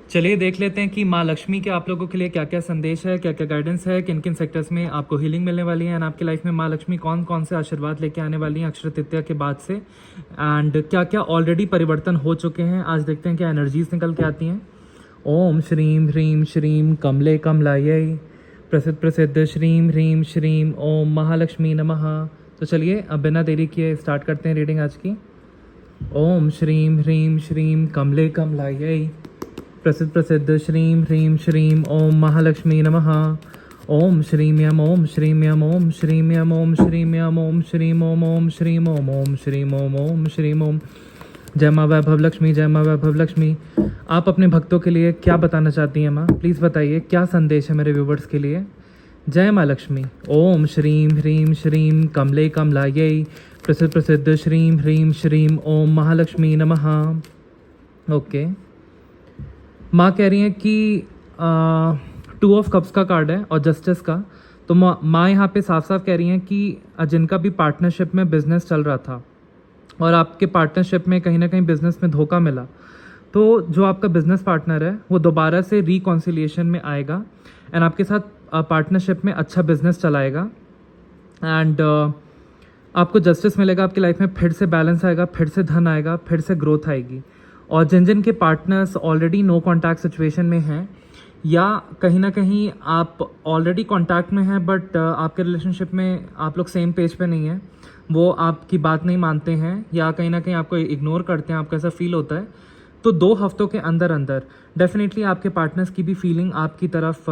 चलिए देख लेते हैं कि माँ लक्ष्मी के आप लोगों के लिए क्या क्या संदेश है, क्या क्या गाइडेंस है, किन किन सेक्टर्स में आपको हीलिंग मिलने वाली है एंड आपकी लाइफ में माँ लक्ष्मी कौन कौन से आशीर्वाद लेके आने वाली हैं अक्षय तृतीया के बाद से, एंड क्या क्या ऑलरेडी परिवर्तन हो चुके हैं। आज देखते हैं क्या एनर्जीज निकल के आती हैं। ओम श्रीम ह्रीम श्रीम कमले कमलायै प्रसिद्ध प्रसिद्ध श्रीम ह्रीम श्रीम ओम महालक्ष्मी नमः। तो चलिए अब बिना देरी किए स्टार्ट करते हैं रीडिंग आज की। ओम श्रीम ह्रीम श्रीम कमले कमलायै प्रसिद्ध प्रसिद्ध श्रीम ह्रीम श्रीम ओम महालक्ष्मी नमः। ओम श्रीम यम ओम श्रीम यम ओम श्रीम यम ओम श्रीम यम ओम श्रीम ओम श्रीम ओम श्रीम ओम श्रीम ओम। जय माँ वैभव लक्ष्मी, जय माँ वैभव लक्ष्मी। आप अपने भक्तों के लिए क्या बताना चाहती हैं माँ? प्लीज़ बताइए क्या संदेश है मेरे व्यूवर्स के लिए। जय माँ लक्ष्मी। ओम श्रीम ह्रीम श्रीम कमले कमलायै प्रसिद्ध प्रसिद्ध श्रीम ह्रीम श्रीम ओम महालक्ष्मी नमः। ओके, माँ कह रही हैं कि 2 ऑफ कप्स का कार्ड है और जस्टिस का। तो माँ यहाँ पे साफ साफ कह रही हैं कि जिनका भी पार्टनरशिप में बिजनेस चल रहा था और आपके पार्टनरशिप में कहीं ना कहीं बिजनेस में धोखा मिला, तो जो आपका बिजनेस पार्टनर है वो दोबारा से रिकॉन्सिलिएशन में आएगा एंड आपके साथ पार्टनरशिप में अच्छा बिजनेस चलाएगा एंड आपको जस्टिस मिलेगा। आपकी लाइफ में फिर से बैलेंस आएगा, फिर से धन आएगा, फिर से ग्रोथ आएगी। और जिन जिन के partners already know contact situation में हैं या कहीं ना कहीं आप ऑलरेडी कॉन्टैक्ट में हैं बट आपके रिलेशनशिप में आप लोग सेम पेज पे नहीं हैं, वो आपकी बात नहीं मानते हैं या कहीं ना कहीं आपको इग्नोर करते हैं, आपको ऐसा फील होता है, तो 2 हफ्तों के अंदर अंदर डेफिनेटली आपके पार्टनर्स की भी फीलिंग आपकी तरफ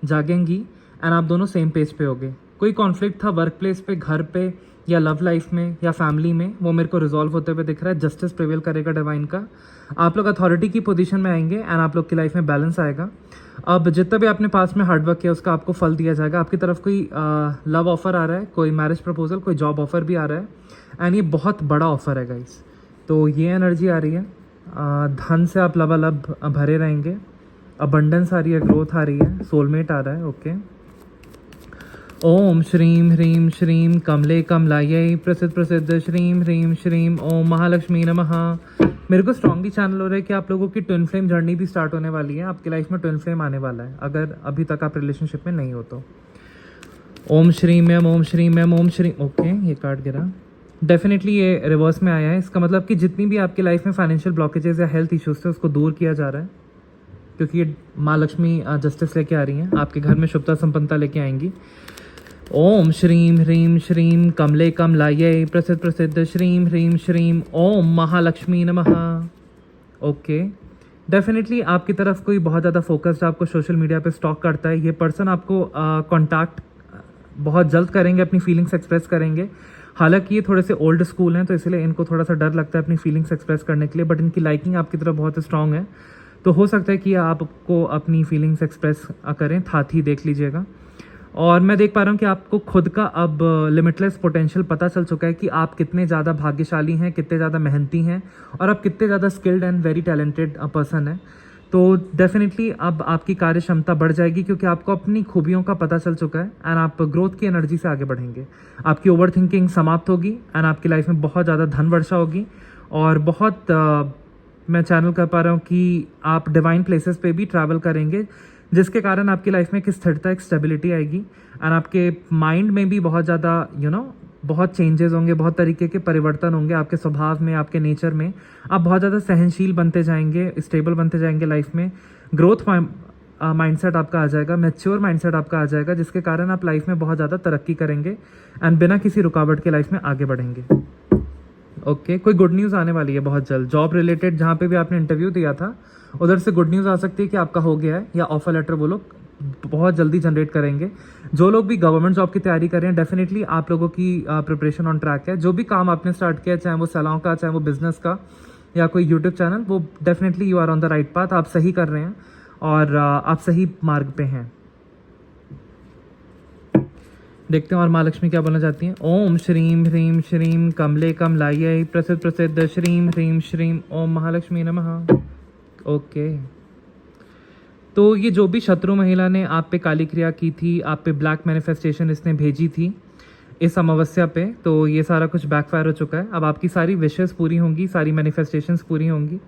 जागेंगी एंड आप दोनों सेम पेज पे होगे। कोई कॉन्फ्लिक्ट था वर्क प्लेस पे, घर पे या लव लाइफ में या फैमिली में, वो मेरे को रिजॉल्व होते हुए दिख रहा है। जस्टिस प्रिवेल करेगा डिवाइन का। आप लोग अथॉरिटी की पोजीशन में आएंगे एंड आप लोग की लाइफ में बैलेंस आएगा। अब जितना भी आपने पास में हार्डवर्क किया उसका आपको फल दिया जाएगा। आपकी तरफ कोई लव ऑफर आ रहा है, कोई मैरिज प्रपोजल, कोई जॉब ऑफर भी आ रहा है एंड ये बहुत बड़ा ऑफर है गाइस। तो ये एनर्जी आ रही है। धन से आप लबालब भरे रहेंगे, अबंडेंस आ रही है, ग्रोथ आ रही है, सोलमेट आ रहा है। ओके, ओम श्रीम ह्रीम श्रीम कमले कमलायै प्रसिद्ध प्रसिद्ध श्रीम ह्रीम श्रीम ओम महालक्ष्मी नमः। मेरे को स्ट्रांगली चैनल हो रहा है कि आप लोगों की ट्विन फ्लेम जर्नी भी स्टार्ट होने वाली है। आपकी लाइफ में ट्विन फ्लेम आने वाला है अगर अभी तक आप रिलेशनशिप में नहीं हो तो। ओम श्रीम एम ओम श्रीम एम ओम श्रीम। ओके, ये कार्ड गिरा। डेफिनेटली ये रिवर्स में आया है। इसका मतलब कि जितनी भी आपकी लाइफ में फाइनेंशियल ब्लॉकेजेस या हेल्थ इश्यूज थे उसको दूर किया जा रहा है, क्योंकि ये माँ लक्ष्मी जस्टिस लेके आ रही हैं, आपके घर में शुभता संपन्नता लेके आएंगी। ओम श्रीम ह्रीम श्रीम कमले कमलायै प्रसिद्ध प्रसिद्ध श्रीम ह्रीम श्रीम ओम महालक्ष्मी नमः। ओके, डेफिनेटली आपकी तरफ कोई बहुत ज़्यादा फोकस्ड आपको सोशल मीडिया पे स्टॉक करता है। ये पर्सन आपको कांटेक्ट बहुत जल्द करेंगे, अपनी फीलिंग्स एक्सप्रेस करेंगे। हालांकि ये थोड़े से ओल्ड स्कूल हैं तो इसलिए इनको थोड़ा सा डर लगता है अपनी फीलिंग्स एक्सप्रेस करने के लिए, बट इनकी लाइकिंग आपकी तरफ बहुत स्ट्रांग है। तो हो सकता है कि आपको अपनी फीलिंग्स एक्सप्रेस करें, साथ ही देख लीजिएगा। और मैं देख पा रहा हूँ कि आपको खुद का अब लिमिटलेस पोटेंशियल पता चल चुका है कि आप कितने ज़्यादा भाग्यशाली हैं, कितने ज़्यादा मेहनती हैं और आप कितने ज़्यादा skilled and very talented person है। तो डेफिनेटली अब आपकी कार्य क्षमता बढ़ जाएगी क्योंकि आपको अपनी खूबियों का पता चल चुका है एंड आप ग्रोथ की एनर्जी से आगे बढ़ेंगे। आपकी ओवर थिंकिंग समाप्त होगी एंड आपकी लाइफ में बहुत ज़्यादा धन वर्षा होगी और बहुत मैं चैनल कर पा रहा हूँ कि आप डिवाइन प्लेसेस पे भी ट्रैवल करेंगे, जिसके कारण आपकी लाइफ में एक स्थिरता, एक स्टेबिलिटी आएगी एंड आपके माइंड में भी बहुत ज़्यादा बहुत चेंजेस होंगे, बहुत तरीके के परिवर्तन होंगे आपके स्वभाव में, आपके नेचर में। आप बहुत ज़्यादा सहनशील बनते जाएंगे, स्टेबल बनते जाएंगे लाइफ में। ग्रोथ माइंडसेट आपका आ जाएगा, मैच्योर माइंडसेट आपका आ जाएगा, जिसके कारण आप लाइफ में बहुत ज़्यादा तरक्की करेंगे एंड बिना किसी रुकावट के लाइफ में आगे बढ़ेंगे। ओके, कोई गुड न्यूज़ आने वाली है बहुत जल्द। जॉब रिलेटेड जहाँ पे भी आपने इंटरव्यू दिया था उधर से गुड न्यूज़ आ सकती है कि आपका हो गया है या ऑफर लेटर वो लोग बहुत जल्दी जनरेट करेंगे। जो लोग भी गवर्नमेंट जॉब की तैयारी कर रहे हैं डेफिनेटली आप लोगों की प्रिपरेशन ऑन ट्रैक है। जो भी काम आपने स्टार्ट किया, चाहे वो सलाहों का, चाहे वो बिजनेस का या कोई यूट्यूब चैनल, वो definitely you are on the right path. आप सही कर रहे हैं और आप सही मार्ग पे हैं। देखते हैं और माँ लक्ष्मी क्या बोलना चाहती हैं। ओम श्रीम ह्रीम श्रीम कमले कमलायै प्रसिद्ध प्रसिद्ध श्रीम ह्रीम श्रीम ओम महालक्ष्मी नमः। ओके, तो ये जो भी शत्रु महिला ने आप पे काली क्रिया की थी, आप पे ब्लैक मैनिफेस्टेशन इसने भेजी थी इस अमावस्या पे, तो ये सारा कुछ बैकफायर हो चुका है। अब आपकी सारी विशेस पूरी होंगी, सारी मैनिफेस्टेशंस पूरी होंगी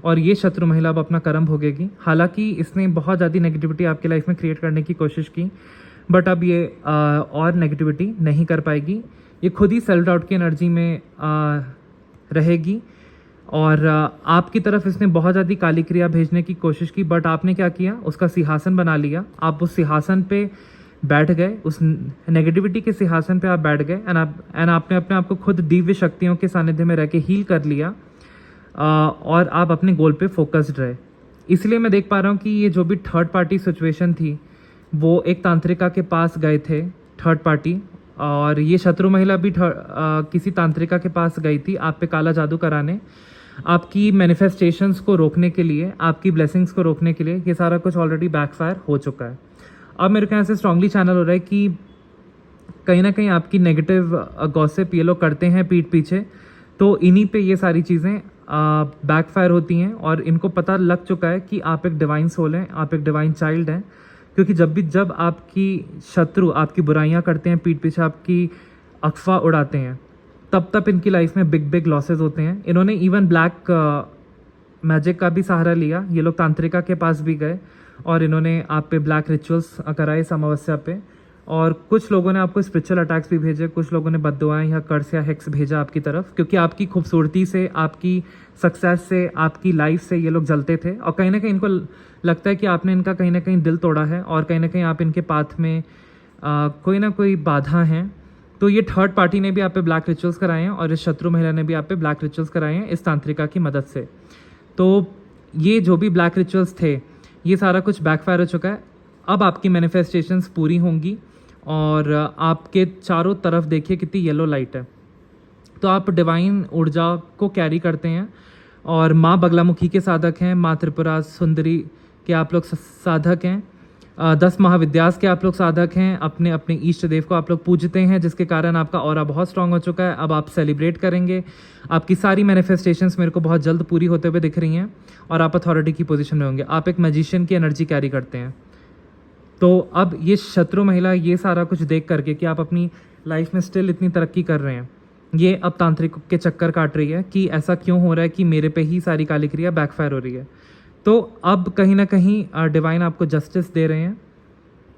और ये शत्रु महिला अब अपना कर्म भोगेगी। हालांकि इसने बहुत ज़्यादा नेगेटिविटी आपकी लाइफ में क्रिएट करने की कोशिश की, बट अब ये और नेगेटिविटी नहीं कर पाएगी। ये खुद ही सेल्फ डाउट की एनर्जी में रहेगी और आपकी तरफ इसने बहुत ज़्यादा काली क्रिया भेजने की कोशिश की, बट आपने क्या किया, उसका सिंहासन बना लिया। आप उस सिंहासन पे बैठ गए, उस नेगेटिविटी के सिंहासन पे आप बैठ गए एंड आपने अपने आप को खुद दिव्य शक्तियों के सानिध्य में रह के हील कर लिया और आप अपने गोल पे फोकस्ड रहे। इसलिए मैं देख पा रहा हूँ कि ये जो भी थर्ड पार्टी सिचुएशन थी वो एक तांत्रिका के पास गए थे, थर्ड पार्टी, और ये शत्रु महिला भी किसी तांत्रिका के पास गई थी आप पे काला जादू कराने, आपकी मैनिफेस्टेशंस को रोकने के लिए, आपकी ब्लेसिंग्स को रोकने के लिए। ये सारा कुछ ऑलरेडी बैकफायर हो चुका है। अब मेरे को यहाँ से स्ट्रांगली चैनल हो रहा है कि कहीं ना कहीं आपकी नेगेटिव गॉसिप ये लोग करते हैं पीठ पीछे, तो इन्हीं पे ये सारी चीज़ें बैकफायर होती हैं और इनको पता लग चुका है कि आप एक डिवाइन सोल हैं, आप एक डिवाइन चाइल्ड हैं। क्योंकि जब आपकी शत्रु आपकी बुराइयां करते हैं, पीठ पीछे आपकी अफवाह उड़ाते हैं, तब इनकी लाइफ में बिग लॉसेस होते हैं। इन्होंने इवन ब्लैक मैजिक का भी सहारा लिया। ये लोग तांत्रिका के पास भी गए और इन्होंने आप पे ब्लैक रिचुअल्स कराए इस अमावस्या पे, और कुछ लोगों ने आपको स्पिरिचुअल अटैक्स भी भेजे, कुछ लोगों ने बद्दुआएं या कर्स या हेक्स भेजा आपकी तरफ, क्योंकि आपकी खूबसूरती से, आपकी सक्सेस से, आपकी लाइफ से ये लोग जलते थे। और कहीं ना कहीं इनको लगता है कि आपने इनका कहीं ना कहीं दिल तोड़ा है और कहीं ना कहीं आप इनके पाथ में कोई ना कोई बाधा है। तो ये थर्ड पार्टी ने भी आप पे ब्लैक रिचुअल्स कराए हैं और इस शत्रु महिला ने भी आप पे ब्लैक रिचुअल्स कराए हैं इस तांत्रिका की मदद से। तो ये जो भी ब्लैक रिचुअल्स थे, ये सारा कुछ बैकफायर हो चुका है। अब आपकी मैनिफेस्टेशंस पूरी होंगी और आपके चारों तरफ देखिए कितनी येलो लाइट है। तो आप डिवाइन ऊर्जा को कैरी करते हैं और माँ बगलामुखी के साधक हैं, माँ त्रिपुरा सुंदरी के आप लोग साधक हैं, 10 महाविद्यास के आप लोग साधक हैं, अपने अपने इष्ट देव को आप लोग पूजते हैं, जिसके कारण आपका ऑरा बहुत स्ट्रांग हो चुका है। अब आप सेलिब्रेट करेंगे। आपकी सारी मैनिफेस्टेशंस मेरे को बहुत जल्द पूरी होते हुए दिख रही हैं और आप अथॉरिटी की पोजीशन में होंगे। आप एक मैजिशियन की एनर्जी कैरी करते हैं। तो अब ये शत्रु महिला ये सारा कुछ देख करके कि आप अपनी लाइफ में स्टिल इतनी तरक्की कर रहे हैं, ये अब तांत्रिक के चक्कर काट रही है कि ऐसा क्यों हो रहा है कि मेरे पे ही सारी काली क्रिया बैकफायर हो रही है। तो अब कहीं ना कहीं डिवाइन आपको जस्टिस दे रहे हैं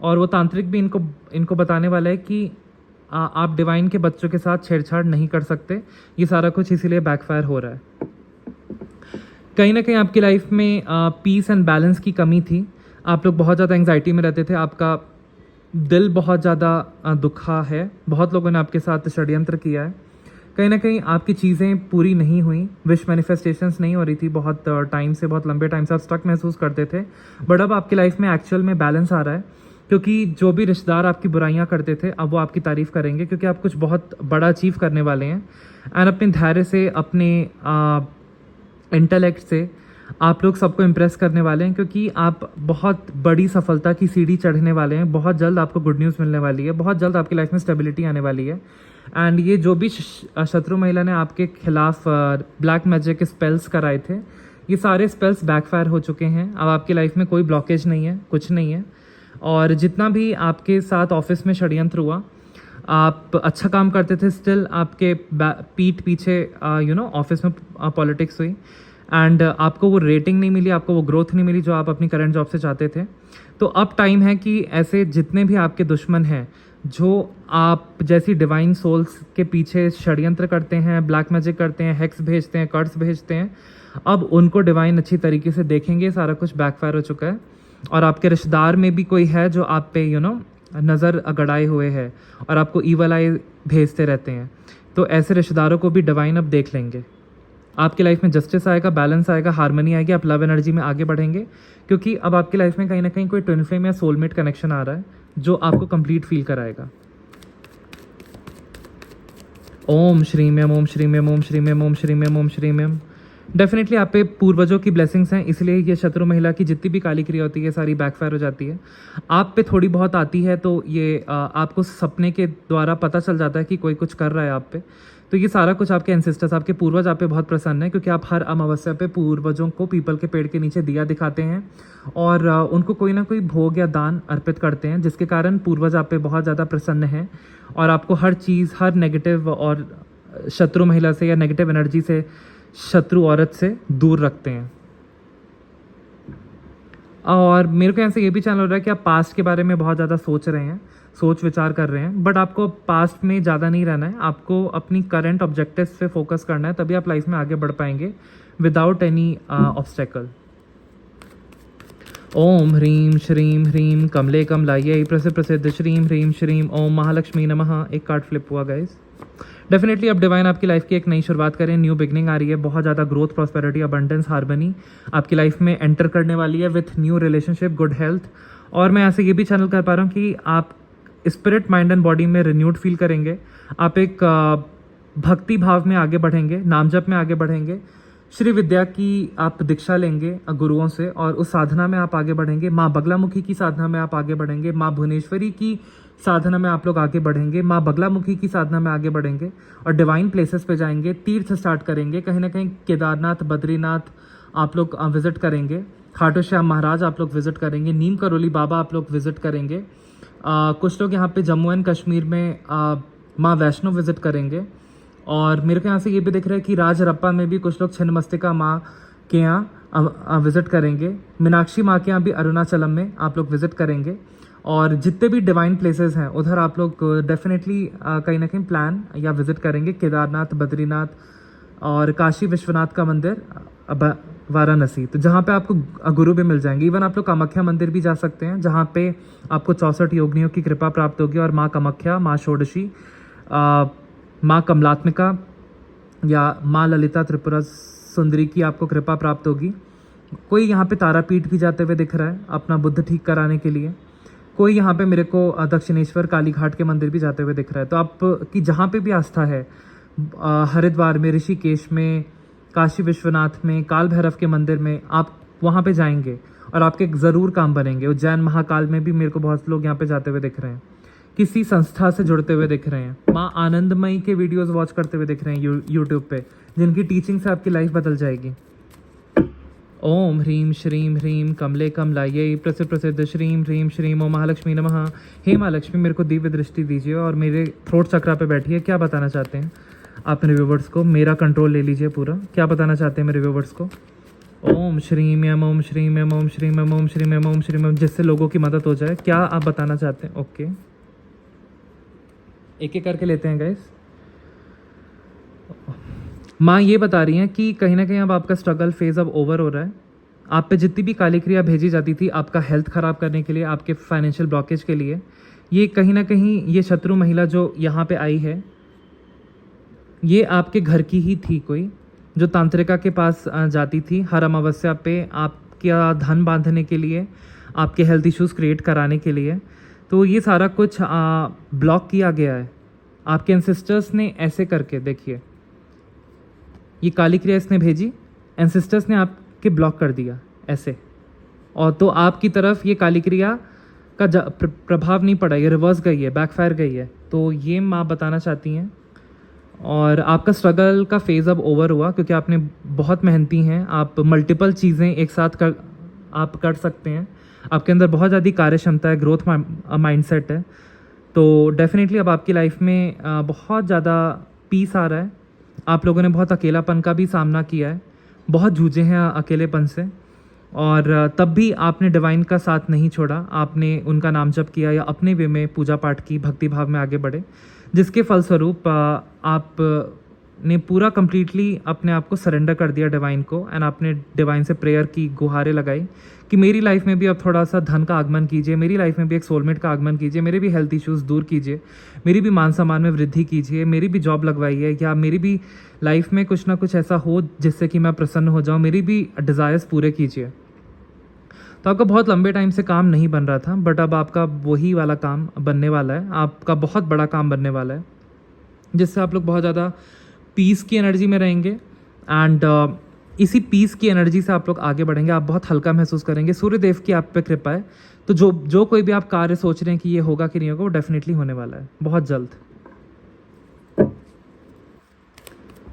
और वो तांत्रिक भी इनको बताने वाला है कि आप डिवाइन के बच्चों के साथ छेड़छाड़ नहीं कर सकते। ये सारा कुछ इसीलिए बैकफायर हो रहा है। कहीं ना कहीं आपकी लाइफ में पीस एंड बैलेंस की कमी थी। आप लोग बहुत ज़्यादा एंग्जाइटी में रहते थे, आपका दिल बहुत ज़्यादा दुखा है, बहुत लोगों ने आपके साथ षड्यंत्र किया है। कहीं ना कहीं आपकी चीज़ें पूरी नहीं हुई, विश मैनिफेस्टेशंस नहीं हो रही थी बहुत टाइम से, बहुत लंबे टाइम से आप स्टक महसूस करते थे। बट अब आपकी लाइफ में एक्चुअल में बैलेंस आ रहा है, क्योंकि जो भी रिश्तेदार आपकी बुराइयां करते थे अब वो आपकी तारीफ़ करेंगे, क्योंकि आप कुछ बहुत बड़ा अचीव करने वाले हैं। एंड अपने धैर्य से, अपने इंटेलेक्ट से आप लोग सबको इम्प्रेस करने वाले हैं, क्योंकि आप बहुत बड़ी सफलता की सीढ़ी चढ़ने वाले हैं। बहुत जल्द आपको गुड न्यूज़ मिलने वाली है, बहुत जल्द आपकी लाइफ में स्टेबिलिटी आने वाली है। एंड ये जो भी शत्रु महिला ने आपके खिलाफ ब्लैक मैजिक के स्पेल्स कराए थे, ये सारे स्पेल्स बैकफायर हो चुके हैं। अब आपकी लाइफ में कोई ब्लॉकेज नहीं है, कुछ नहीं है। और जितना भी आपके साथ ऑफिस में षड्यंत्र हुआ, आप अच्छा काम करते थे, स्टिल आपके पीठ पीछे ऑफिस में पॉलिटिक्स हुई एंड आपको वो रेटिंग नहीं मिली, आपको वो ग्रोथ नहीं मिली जो आप अपनी करंट जॉब से चाहते थे। तो अब टाइम है कि ऐसे जितने भी आपके दुश्मन हैं, जो आप जैसी डिवाइन सोल्स के पीछे षड्यंत्र करते हैं, ब्लैक मैजिक करते हैं, हेक्स भेजते हैं, कर्स भेजते हैं, अब उनको डिवाइन अच्छी तरीके से देखेंगे। सारा कुछ बैकफायर हो चुका है और आपके रिश्तेदार में भी कोई है जो आप पे नज़र गड़ाए हुए है और आपको ईवल आई भेजते रहते हैं। तो ऐसे रिश्तेदारों को भी डिवाइन अब देख लेंगे। आपकी लाइफ में जस्टिस आएगा, बैलेंस आएगा, हार्मनी आएगी, आप लव एनर्जी में आगे बढ़ेंगे, क्योंकि अब आपकी लाइफ में कहीं ना कहीं कोई ट्विन फ्लेम या सोलमेट कनेक्शन आ रहा है जो आपको कंप्लीट फील कराएगा। ओम श्रीम एम, ओम श्रीम एम, ओम श्रीम एम, ओम श्रीम एम, ओम श्रीम एम। डेफिनेटली आप पे पूर्वजों की ब्लेसिंग्स हैं, इसलिए ये शत्रु महिला की जितनी भी काली क्रिया होती है सारी बैकफायर हो जाती है। आप पे थोड़ी बहुत आती है तो ये आपको सपने के द्वारा पता चल जाता है कि कोई कुछ कर रहा है आप पे। तो ये सारा कुछ आपके एंसेस्टर्स, आपके पूर्वज आप पे बहुत प्रसन्न है, क्योंकि आप हर अमावस्या पे पूर्वजों को पीपल के पेड़ के नीचे दिया दिखाते हैं और उनको कोई ना कोई भोग या दान अर्पित करते हैं, जिसके कारण पूर्वज आप पे बहुत ज़्यादा प्रसन्न हैं और आपको हर चीज़, हर नेगेटिव और शत्रु महिला से या नेगेटिव एनर्जी से, शत्रु औरत से दूर रखते हैं। और मेरे को यहाँ से ये भी चैनल हो रहा है कि आप पास्ट के बारे में बहुत ज़्यादा सोच रहे हैं, सोच विचार कर रहे हैं, बट आपको पास्ट में ज़्यादा नहीं रहना है, आपको अपनी करंट ऑब्जेक्टिव्स पे फोकस करना है, तभी आप लाइफ में आगे बढ़ पाएंगे विदाउट एनी ऑब्स्टेकल। ओम ह्रीम श्रीम ह्रीम कमले कमलायै प्रसिद्ध प्रसिद्ध श्रीम ह्रीम श्रीम ओम महालक्ष्मी नमः। एक कार्ड फ्लिप हुआ गाइस। डेफिनेटली अब डिवाइन आपकी लाइफ की एक नई शुरुआत करें, न्यू बिगनिंग आ रही है, बहुत ज़्यादा ग्रोथ, प्रॉस्पेरिटी, अबंडेंस, हार्मनी आपकी लाइफ में एंटर करने वाली है with new relationship, good health. और मैं यहाँ से ये भी चैनल कर पा रहा हूँ कि आप स्पिरिट, माइंड एंड बॉडी में रिन्यूड फील करेंगे, आप एक भक्ति भाव में आगे बढ़ेंगे, नाम जप में आगे बढ़ेंगे, श्री विद्या की आप दीक्षा लेंगे गुरुओं से और उस साधना में आप आगे बढ़ेंगे, माँ बगलामुखी की साधना में आप आगे बढ़ेंगे, माँ भुवनेश्वरी की साधना में आप लोग आगे बढ़ेंगे, माँ बगलामुखी की साधना में आगे बढ़ेंगे और डिवाइन प्लेसेस पे जाएंगे, तीर्थ स्टार्ट करेंगे, कहीं ना कहीं केदारनाथ, बद्रीनाथ आप लोग विजिट करेंगे, खाटू श्याम महाराज आप लोग विजिट करेंगे, नीम करोली बाबा आप लोग विजिट करेंगे, कुछ लोग यहाँ पे जम्मू एंड कश्मीर में माँ वैष्णो विजिट करेंगे। और मेरे को यहाँ से ये भी दिख रहा है कि राजरप्पा में भी कुछ लोग छिन्नमस्तिका माँ के यहाँ विजिट करेंगे, मीनाक्षी माँ के यहाँ भी अरुणाचलम में आप लोग विजिट करेंगे। और जितने भी डिवाइन प्लेसेस हैं उधर आप लोग डेफिनेटली कहीं ना कहीं प्लान या विजिट करेंगे, केदारनाथ, बद्रीनाथ और काशी विश्वनाथ का मंदिर, वाराणसी, तो जहाँ पे आपको गुरु भी मिल जाएंगे। इवन आप लोग कामाख्या मंदिर भी जा सकते हैं जहाँ पे आपको 64 योगिनियों की कृपा प्राप्त होगी और माँ कामाख्या, माँ षोडशी, माँ कमलात्मिका या माँ ललिता त्रिपुरा सुंदरी की आपको कृपा प्राप्त होगी। कोई यहाँ पे तारापीठ भी जाते हुए दिख रहा है अपना बुद्ध ठीक कराने के लिए, कोई यहाँ पे मेरे को दक्षिणेश्वर काली घाट के मंदिर भी जाते हुए दिख रहा है। तो आप की जहाँ पे भी आस्था है, हरिद्वार में, ऋषिकेश में, काशी विश्वनाथ में, काल भैरव के मंदिर में, आप वहाँ पे जाएंगे और आपके ज़रूर काम बनेंगे। उज्जैन महाकाल में भी मेरे को बहुत लोग यहाँ पे जाते हुए दिख रहे हैं, किसी संस्था से जुड़ते हुए दिख रहे हैं, माँ आनंदमयी के वीडियोस वॉच करते हुए दिख रहे हैं यूट्यूब पे, जिनकी टीचिंग से आपकी लाइफ बदल जाएगी। ओम ह्रीम श्रीम ह्रीम कमले कमलायै प्रसिद्ध प्रसिद्ध श्रीम ह्रीम श्रीम ओम महालक्ष्मी नमः। हे माँ लक्ष्मी, मेरे को दिव्य दृष्टि दीजिए और मेरे थ्रोट चक्रा पे बैठिए। क्या बताना चाहते हैं आप मेरे व्यूवर्स को? मेरा कंट्रोल ले लीजिए पूरा। क्या बताना चाहते हैं मेरे व्यूवर्स को? ओम श्रीम यम ओम श्रीम यम ओम श्रीम यम ओम श्रीम यम ओम श्रीम यम, जिससे लोगों की मदद हो जाए। क्या आप बताना चाहते हैं? ओके, एक एक करके लेते हैं गाइस। माँ ये बता रही हैं कि कहीं ना कहीं अब आपका स्ट्रगल फेज अब ओवर हो रहा है। आप पे जितनी भी काली क्रिया भेजी जाती थी आपका हेल्थ ख़राब करने के लिए, आपके फाइनेंशियल ब्लॉकेज के लिए, ये कहीं ना कहीं ये शत्रु महिला जो यहाँ पे आई है, ये आपके घर की ही थी, कोई जो तांत्रिका के पास जाती थी हर अमावस्या पे आपका धन बांधने के लिए, आपके हेल्थ इश्यूज़ क्रिएट कराने के लिए। तो ये सारा कुछ ब्लॉक किया गया है आपके एंसेस्टर्स ने। ऐसे करके देखिए, ये काली क्रिया इसने भेजी, एंसेस्टर्स ने आपके ब्लॉक कर दिया ऐसे, और तो आपकी तरफ ये काली क्रिया का प्रभाव नहीं पड़ा, ये रिवर्स गई है, बैकफायर गई है। तो ये माँ बताना चाहती हैं। और आपका स्ट्रगल का फेज़ अब ओवर हुआ क्योंकि आपने बहुत मेहनती हैं, आप मल्टीपल चीज़ें एक साथ कर सकते हैं, आपके अंदर बहुत ज़्यादा कार्य क्षमता है, ग्रोथ माइंडसेट है। तो डेफिनेटली अब आपकी लाइफ में बहुत ज़्यादा पीस आ रहा है। आप लोगों ने बहुत अकेलापन का भी सामना किया है, बहुत जूझे हैं अकेलेपन से, और तब भी आपने डिवाइन का साथ नहीं छोड़ा, आपने उनका नाम जप किया या अपने वे में पूजा पाठ की, भक्ति भाव में आगे बढ़े, जिसके फलस्वरूप आपने पूरा कंप्लीटली अपने आप को सरेंडर कर दिया डिवाइन को। एंड आपने डिवाइन से प्रेयर की, गुहारें लगाई कि मेरी लाइफ में भी अब थोड़ा सा धन का आगमन कीजिए, मेरी लाइफ में भी एक सोलमेट का आगमन कीजिए, मेरे भी हेल्थ इश्यूज़ दूर कीजिए, मेरी भी मान सम्मान में वृद्धि कीजिए, मेरी भी जॉब लगवाइए, या मेरी भी लाइफ में कुछ ना कुछ ऐसा हो जिससे कि मैं प्रसन्न हो जाऊँ, मेरी भी डिज़ायर्स पूरे कीजिए। तो आपका बहुत लंबे टाइम से काम नहीं बन रहा था, बट अब आपका वही वाला काम बनने वाला है, आपका बहुत बड़ा काम बनने वाला है, जिससे आप लोग बहुत ज़्यादा पीस की एनर्जी में रहेंगे। एंड इसी पीस की एनर्जी से आप लोग आगे बढ़ेंगे, आप बहुत हल्का महसूस करेंगे। सूर्यदेव की आप पे कृपा है, तो जो कोई भी आप कार्य सोच रहे हैं कि ये होगा कि नहीं होगा, वो डेफिनेटली होने वाला है बहुत जल्द।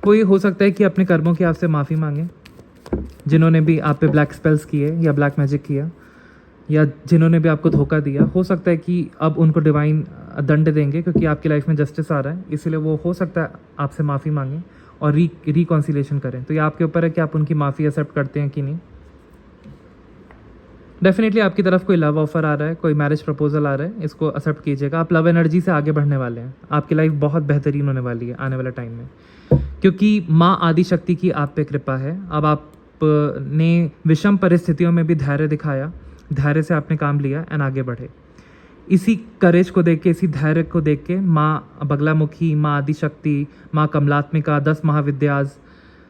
कोई हो सकता है कि अपने कर्मों की आपसे माफ़ी मांगे, जिन्होंने भी आप पे ब्लैक स्पेल्स किए या ब्लैक मैजिक किया, या जिन्होंने भी आपको धोखा दिया। हो सकता है कि अब उनको डिवाइन दंड देंगे क्योंकि आपकी लाइफ में जस्टिस आ रहा है, इसीलिए वो हो सकता है आपसे माफ़ी मांगें और रिकॉन्सिलेशन करें। तो ये आपके ऊपर है कि आप उनकी माफ़ी एक्सेप्ट करते हैं कि नहीं। डेफिनेटली आपकी तरफ कोई लव ऑफर आ रहा है, कोई मैरिज प्रपोजल आ रहा है, इसको एक्सेप्ट कीजिएगा। आप लव एनर्जी से आगे बढ़ने वाले हैं, आपकी लाइफ बहुत बेहतरीन होने वाली है आने वाले टाइम में, क्योंकि माँ आदि शक्ति की आप पे कृपा है। अब आपने विषम परिस्थितियों में भी धैर्य दिखाया, धैर्य से आपने काम लिया एंड आगे बढ़े। इसी करेज को देख के, इसी धैर्य को देख के माँ बगलामुखी, माँ आदि शक्ति, माँ कमलात्मिका, 10 महाविद्याज,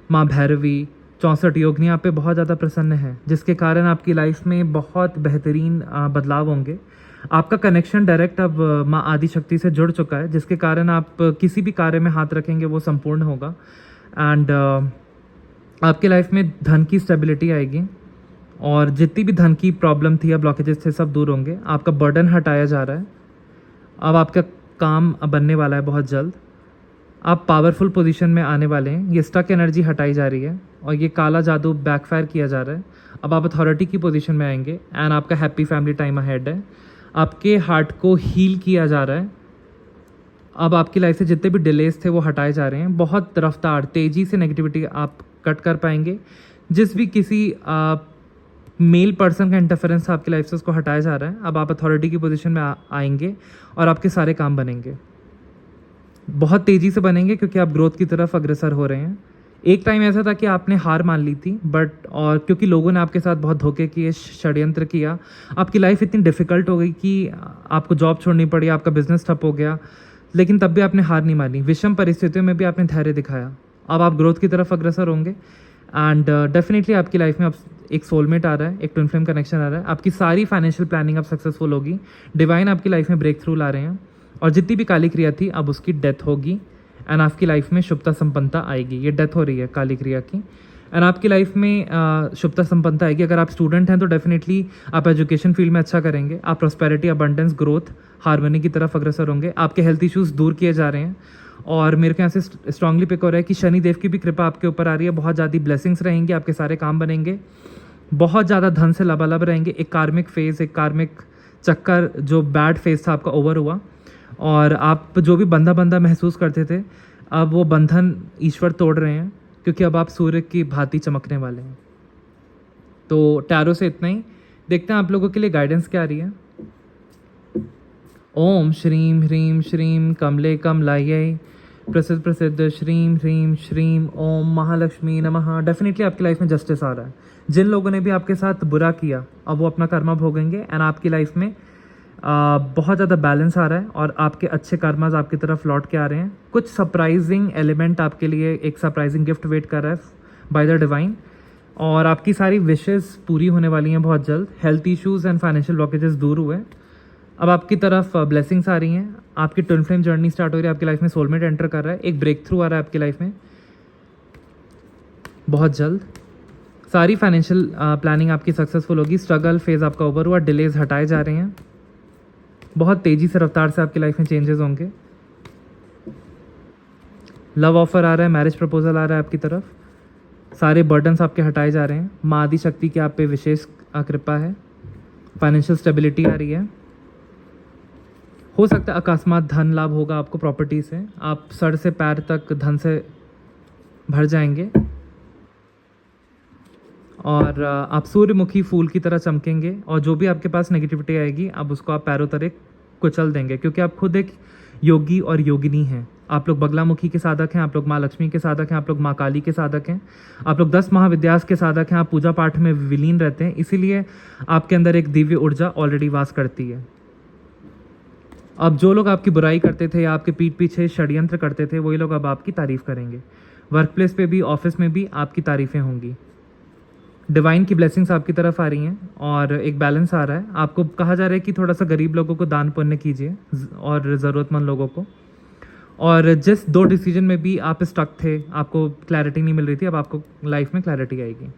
माँ भैरवी, 64 योगिनी आप पे बहुत ज़्यादा प्रसन्न है, जिसके कारण आपकी लाइफ में बहुत बेहतरीन बदलाव होंगे। आपका कनेक्शन डायरेक्ट अब माँ आदि शक्ति से जुड़ चुका है, जिसके कारण आप किसी भी कार्य में हाथ रखेंगे वो संपूर्ण होगा। एंड आपकी लाइफ में धन की स्टेबिलिटी आएगी, और जितनी भी धन की प्रॉब्लम थी या ब्लॉकेजेस थे सब दूर होंगे। आपका बर्डन हटाया जा रहा है, अब आपका काम बनने वाला है बहुत जल्द। आप पावरफुल पोजीशन में आने वाले हैं, ये स्टक एनर्जी हटाई जा रही है और ये काला जादू बैकफायर किया जा रहा है। अब आप अथॉरिटी की पोजीशन में आएंगे एंड आपका हैप्पी फैमिली टाइम अहेड है। आपके हार्ट को हील किया जा रहा है। अब आपकी लाइफ से जितने भी डिलेज थे वो हटाए जा रहे हैं। बहुत रफ्तार, तेज़ी से नेगेटिविटी आप कट कर पाएंगे। जिस भी किसी मेल पर्सन का इंटरफेरेंस आपकी लाइफ से उसको हटाया जा रहा है। अब आप अथॉरिटी की पोजीशन में आएंगे और आपके सारे काम बनेंगे, बहुत तेज़ी से बनेंगे, क्योंकि आप ग्रोथ की तरफ अग्रसर हो रहे हैं। एक टाइम ऐसा था कि आपने हार मान ली थी, बट और क्योंकि लोगों ने आपके साथ बहुत धोखे किए, षड्यंत्र किया, आपकी लाइफ इतनी डिफ़िकल्ट हो गई कि आपको जॉब छोड़नी पड़ी, आपका बिजनेस ठप हो गया, लेकिन तब भी आपने हार नहीं मानी। विषम परिस्थितियों में भी आपने धैर्य दिखाया। अब आप ग्रोथ की तरफ अग्रसर होंगे एंड डेफिनेटली आपकी लाइफ में अब एक सोलमेट आ रहा है, एक ट्विन फ्लेम कनेक्शन आ रहा है। आपकी सारी फाइनेंशियल प्लानिंग अब सक्सेसफुल होगी। डिवाइन आपकी लाइफ में ब्रेक थ्रू ला रहे हैं, और जितनी भी काली क्रिया थी अब उसकी डेथ होगी एंड आपकी लाइफ में शुभता संपन्नता आएगी। ये डेथ हो रही है काली क्रिया की, एंड आपकी लाइफ में शुभता संपन्नता आएगी। अगर आप स्टूडेंट हैं तो डेफिनेटली आप एजुकेशन फील्ड में अच्छा करेंगे। आप प्रॉस्पेरिटी, अबंडेंस, ग्रोथ, हार्मनी की तरफ अग्रसर होंगे। आपके हेल्थ इश्यूज़ दूर किए जा रहे हैं, और मेरे को यहाँ से स्ट्रांगली पिक हो रहा है कि शनि देव की भी कृपा आपके ऊपर आ रही है। बहुत ज़्यादा ब्लेसिंग्स रहेंगी, आपके सारे काम बनेंगे, बहुत ज़्यादा धन से लबालब रहेंगे। एक कार्मिक फेज़, एक कार्मिक चक्कर, जो बैड फेज़ था आपका, ओवर हुआ, और आप जो भी बंधा महसूस करते थे अब वो बंधन ईश्वर तोड़ रहे हैं, क्योंकि अब आप सूर्य की भांति चमकने वाले हैं। तो टैरो से इतना ही। देखते हैं आप लोगों के लिए गाइडेंस क्या आ रही है। ओम श्रीम ह्रीम श्रीम कमले कमलायै प्रसिद्ध प्रसिद्ध श्रीम ह्रीम श्रीम ओम महालक्ष्मी नमः। डेफिनेटली आपकी लाइफ में जस्टिस आ रहा है। जिन लोगों ने भी आपके साथ बुरा किया अब वो अपना कर्मा भोगेंगे, एंड आपकी लाइफ में बहुत ज़्यादा बैलेंस आ रहा है, और आपके अच्छे कर्माज आपकी तरफ लौट के आ रहे हैं। कुछ सरप्राइजिंग एलिमेंट आपके लिए, एक सरप्राइजिंग गिफ्ट वेट कर रहा है बाय द डिवाइन, और आपकी सारी विशेस पूरी होने वाली हैं बहुत जल्द। Health issues and financial blockages दूर हुए। अब आपकी तरफ ब्लेसिंग्स आ रही हैं। आपकी ट्विन फ्लेम जर्नी स्टार्ट हो रही है। आपकी लाइफ में सोलमेट एंटर कर रहा है। एक ब्रेक थ्रू आ रहा है आपकी लाइफ में बहुत जल्द। सारी फाइनेंशियल प्लानिंग आपकी सक्सेसफुल होगी। स्ट्रगल फेज़ आपका ओवर हुआ, डिलेज हटाए जा रहे हैं। बहुत तेज़ी से रफ्तार से आपकी लाइफ में चेंजेस होंगे। लव ऑफर आ रहा है, मैरिज प्रपोजल आ रहा है आपकी तरफ। सारे बर्डन्स आपके हटाए जा रहे हैं। माँ आदि शक्ति की आप पे विशेष कृपा है। फाइनेंशियल स्टेबिलिटी आ रही है। हो सकता है अकस्मात धन लाभ होगा आपको प्रॉपर्टी से। आप सर से पैर तक धन से भर जाएंगे, और आप सूर्यमुखी फूल की तरह चमकेंगे, और जो भी आपके पास नेगेटिविटी आएगी अब उसको आप पैरों तले कुचल देंगे, क्योंकि आप खुद एक योगी और योगिनी हैं। आप लोग बगलामुखी के साधक हैं, आप लोग माँ लक्ष्मी के साधक हैं, आप लोग माँ काली के साधक हैं, आप लोग 10 महाविद्यास के साधक हैं। आप पूजा पाठ में विलीन रहते हैं, इसीलिए आपके अंदर एक दिव्य ऊर्जा ऑलरेडी वास करती है। अब जो लोग आपकी बुराई करते थे या आपके पीठ पीछे षड्यंत्र करते थे, वही लोग अब आपकी तारीफ़ करेंगे। वर्क प्लेस पे भी, ऑफिस में भी आपकी तारीफ़ें होंगी। डिवाइन की ब्लेसिंग्स आपकी तरफ आ रही हैं, और एक बैलेंस आ रहा है। आपको कहा जा रहा है कि थोड़ा सा गरीब लोगों को दान पुण्य कीजिए, और ज़रूरतमंद लोगों को। और जिस 2 डिसीजन में भी आप स्टक थे, आपको क्लैरिटी नहीं मिल रही थी, अब आपको लाइफ में क्लैरिटी आएगी।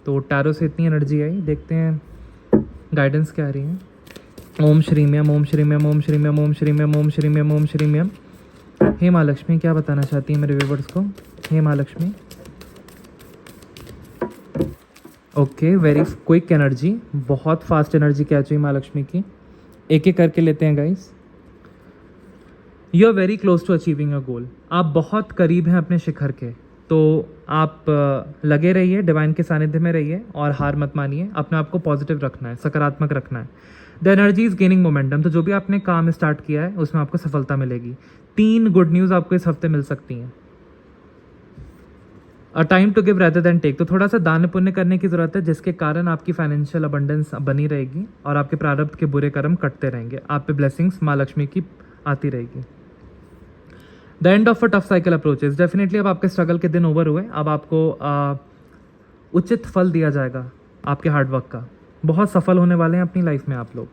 तो टैरो से इतनी एनर्जी आई। देखते हैं गाइडेंस क्या आ रही है। ओम श्रीम्यम ओम श्रीम्यम ओम श्रीम्यम ओम श्रीम्यम ओम श्रीम्यम ओम श्रीम्यम। हे माँ लक्ष्मी, क्या बताना चाहती है मेरे व्यूवर्स को? हे माँ Lakshmi. Okay, very quick energy, बहुत फास्ट एनर्जी कैच हुई माँ लक्ष्मी की। एक एक करके लेते हैं guys. You are very close to achieving your goal. आप बहुत करीब हैं अपने शिखर के। तो आप लगे रहिए, डिवाइन के सानिध्य में रहिए और हार मत मानिए। अपने आप को पॉजिटिव रखना है, सकारात्मक रखना है। The energy is gaining momentum. तो जो भी आपने काम स्टार्ट किया है उसमें आपको सफलता मिलेगी। 3 गुड न्यूज़ आपको इस हफ्ते मिल सकती हैं। A time to give rather than take. तो थोड़ा सा दान पुण्य करने की ज़रूरत है, जिसके कारण आपकी फाइनेंशियल अबंडेंस बनी रहेगी और आपके प्रारब्ध के बुरे कर्म कटते रहेंगे। आप पे ब्लेसिंग्स माँ लक्ष्मी की आती रहेगी। The end of a tough cycle approaches. Definitely अब आपके स्ट्रगल के दिन ओवर हुए। अब आपको उचित फल दिया जाएगा आपके हार्डवर्क का। बहुत सफल होने वाले हैं अपनी लाइफ में आप लोग।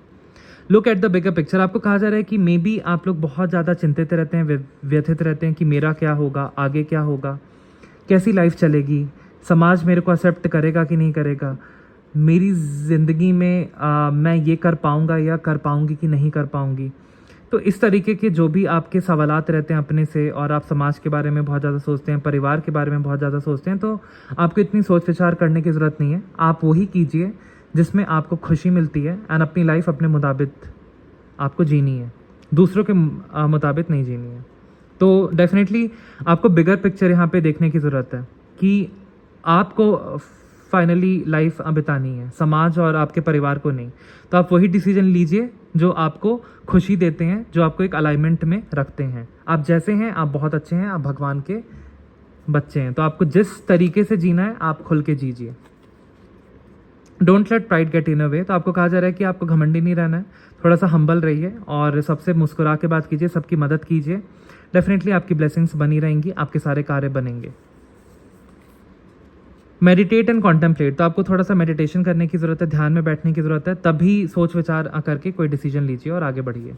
Look at the bigger picture. आपको कहा जा रहा है कि मे बी आप लोग बहुत ज़्यादा चिंतित रहते हैं, व्यथित रहते हैं कि मेरा क्या होगा, आगे क्या होगा, कैसी लाइफ चलेगी, समाज मेरे को एक्सेप्ट करेगा कि नहीं करेगा, मेरी ज़िंदगी में मैं ये कर पाऊँगा या कर पाऊँगी कि नहीं कर पाऊँगी। तो इस तरीके के जो भी आपके सवालात रहते हैं अपने से, और आप समाज के बारे में बहुत ज़्यादा सोचते हैं, परिवार के बारे में बहुत ज़्यादा सोचते हैं, तो आपको इतनी सोच विचार करने की ज़रूरत नहीं है। आप वही कीजिए जिसमें आपको खुशी मिलती है एंड अपनी लाइफ अपने मुताबिक आपको जीनी है, दूसरों के मुताबिक नहीं जीनी है। तो डेफिनेटली आपको बिगर पिक्चर यहाँ पे देखने की ज़रूरत है कि आपको फाइनली लाइफ बितानी है, समाज और आपके परिवार को नहीं। तो आप वही डिसीजन लीजिए जो आपको खुशी देते हैं, जो आपको एक अलाइनमेंट में रखते हैं। आप जैसे हैं आप बहुत अच्छे हैं, आप भगवान के बच्चे हैं। तो आपको जिस तरीके से जीना है आप खुल के जीजिए। Don't let pride get in a way. तो आपको कहा जा रहा है कि आपको घमंडी नहीं रहना है, थोड़ा सा हम्बल रहिए और सबसे मुस्कुरा के बात कीजिए, सबकी मदद कीजिए। डेफिनेटली आपकी ब्लेसिंग्स बनी रहेंगी, आपके सारे कार्य बनेंगे। Meditate and contemplate. तो आपको थोड़ा सा मेडिटेशन करने की ज़रूरत है, ध्यान में बैठने की ज़रूरत है, तभी सोच विचार करके कोई डिसीजन लीजिए और आगे बढ़िए,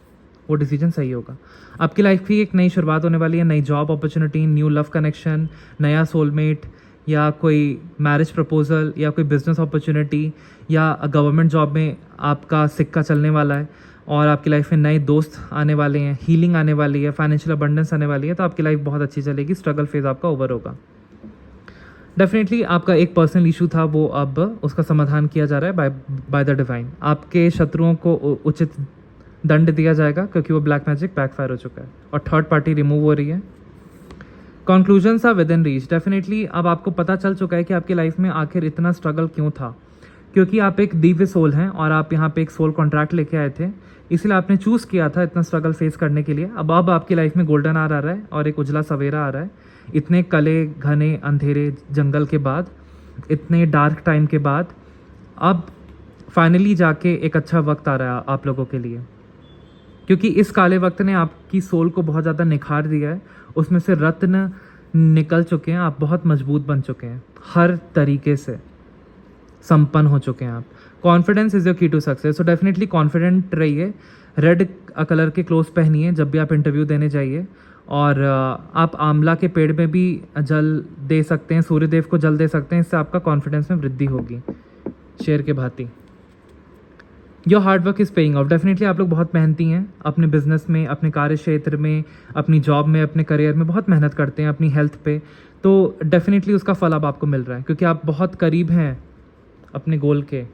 वो डिसीजन सही होगा। आपकी लाइफ की एक नई शुरुआत होने वाली है, नई job opportunity, new love connection, नया सोलमेट, या कोई मैरिज प्रपोजल, या कोई बिजनेस अपॉर्चुनिटी, या गवर्नमेंट जॉब में आपका सिक्का चलने वाला है और आपकी लाइफ में नए दोस्त आने वाले हैं, हीलिंग आने वाली है, फाइनेंशियल अबंडेंस आने वाली है। तो आपकी लाइफ बहुत अच्छी चलेगी, स्ट्रगल फेज आपका ओवर होगा। डेफिनेटली आपका एक पर्सनल इशू था, वो अब उसका समाधान किया जा रहा है बाय द डिवाइन। आपके शत्रुओं को उचित दंड दिया जाएगा क्योंकि वो ब्लैक मैजिक बैकफायर हो चुका है और थर्ड पार्टी रिमूव हो रही है। Conclusions are within reach. Definitely अब आपको पता चल चुका है कि आपकी लाइफ में आखिर इतना स्ट्रगल क्यों था, क्योंकि आप एक दिव्य सोल हैं और आप यहाँ पे एक सोल कॉन्ट्रैक्ट लेके आए थे, इसलिए आपने चूज़ किया था इतना स्ट्रगल फेस करने के लिए। अब आपकी लाइफ में गोल्डन आ रहा है और एक उजला सवेरा आ रहा है। इतने कले घने अंधेरे जंगल के बाद, इतने डार्क टाइम के बाद, अब फाइनली जाके एक अच्छा वक्त आ रहा है आप लोगों के लिए, क्योंकि इस काले वक्त ने आपकी सोल को बहुत ज़्यादा निखार दिया है। उसमें से रत्न निकल चुके हैं, आप बहुत मजबूत बन चुके हैं, हर तरीके से संपन्न हो चुके हैं आप। Confidence is your key to success. So definitely confident रहिए। रेड कलर के क्लोथ्स पहनिए जब भी आप इंटरव्यू देने जाइए, और आप आंवला के पेड़ में भी जल दे सकते हैं, सूर्यदेव को जल दे सकते हैं, इससे आपका कॉन्फिडेंस में वृद्धि होगी, शेर के भांति। Your hard work is paying off. Definitely आप लोग बहुत मेहनती हैं, अपने बिजनेस में, अपने कार्य क्षेत्र में, अपनी जॉब में, अपने करियर में बहुत मेहनत करते हैं, अपनी हेल्थ पे। तो डेफिनेटली उसका फल अब आपको मिल रहा है, क्योंकि आप बहुत करीब हैं अपने गोल के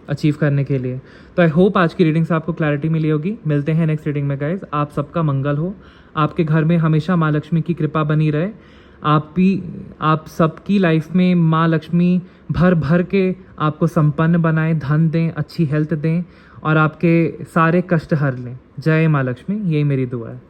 अचीव करने के लिए। तो आई होप आज की रीडिंग से आपको क्लैरिटी मिली होगी। मिलते हैं नेक्स्ट रीडिंग में गाइज। आप सबका मंगल हो, आपके घर में हमेशा माँ लक्ष्मी की कृपा बनी रहे। आप सबकी लाइफ में माँ लक्ष्मी भर भर के आपको संपन्न बनाए, धन दें, अच्छी हेल्थ दें और आपके सारे कष्ट हर लें। जय माँ लक्ष्मी, यही मेरी दुआ है।